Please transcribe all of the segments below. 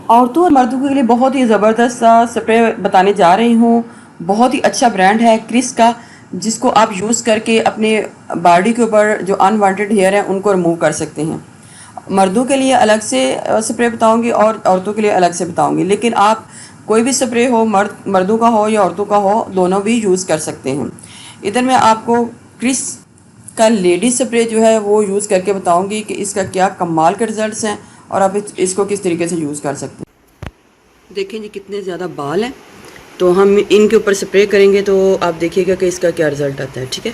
औरतों और मर्दों के लिए बहुत ही ज़बरदस्त सा स्प्रे बताने जा रही हूँ। बहुत ही अच्छा ब्रांड है क्रिस का, जिसको आप यूज़ करके अपने बॉडी के ऊपर जो अनवांटेड हेयर हैं उनको रिमूव कर सकते हैं। मर्दों के लिए अलग से स्प्रे बताऊंगी और औरतों के लिए अलग से बताऊंगी, लेकिन आप कोई भी स्प्रे हो, मर्दों का हो या औरतों का हो, दोनों भी यूज़ कर सकते हैं। इधर मैं आपको क्रिस का लेडी स्प्रे जो है वो यूज़ करके बताऊंगी कि इसका क्या कमाल के रिजल्ट्स हैं और आप इसको किस तरीके से यूज़ कर सकते हैं। देखें जी कितने ज़्यादा बाल हैं, तो हम इनके ऊपर स्प्रे करेंगे तो आप देखिएगा कि इसका क्या रिज़ल्ट आता है। ठीक है,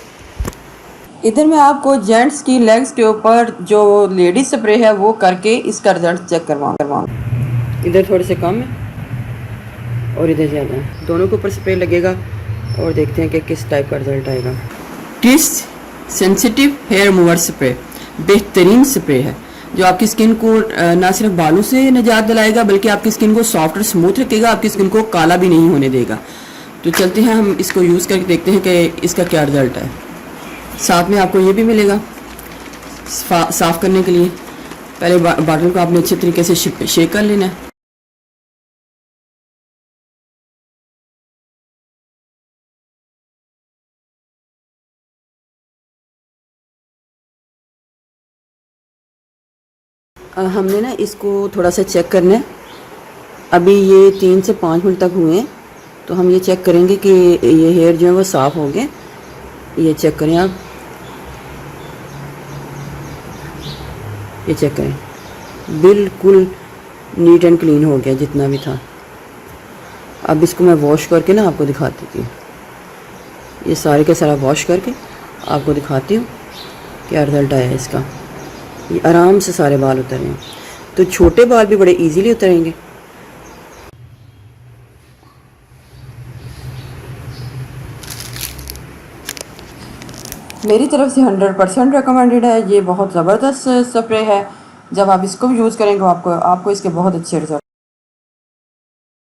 इधर मैं आपको जेंट्स की लेग्स के ऊपर जो लेडी स्प्रे है वो करके इसका रिज़ल्ट चेक करवाऊँ। इधर थोड़े से कम है और इधर ज़्यादा है, दोनों के ऊपर स्प्रे लगेगा और देखते हैं कि किस टाइप का रिज़ल्ट आएगा। Kris sensitive hair remover spray बेहतरीन स्प्रे है जो आपकी स्किन को ना सिर्फ बालों से निजात दिलाएगा बल्कि आपकी स्किन को सॉफ्ट और स्मूथ रखेगा, आपकी स्किन को काला भी नहीं होने देगा। तो चलते हैं हम इसको यूज़ करके देखते हैं कि इसका क्या रिज़ल्ट है। साथ में आपको ये भी मिलेगा साफ़ करने के लिए। पहले बॉटल को आपने अच्छे तरीके से शेक कर लेना है। हमने ना इसको थोड़ा सा चेक करना है। अभी ये 3 से 5 मिनट तक हुए हैं, तो हम ये चेक करेंगे कि ये हेयर जो है वो साफ़ हो गए। ये चेक करें आप, ये चेक करें, बिल्कुल नीट एंड क्लीन हो गया जितना भी था। अब इसको मैं वॉश करके ना आपको दिखाती हूँ, ये सारे का सारा वॉश करके आपको दिखाती हूँ क्या रिज़ल्ट आया है इसका। ये आराम से सारे बाल उतर हैं, तो छोटे बाल भी बड़े इजीली उतरेंगे। मेरी तरफ से 100% रिकमेंडेड है। ये बहुत ज़बरदस्त स्प्रे है, जब आप इसको यूज़ करेंगे आपको इसके बहुत अच्छे रिजल्ट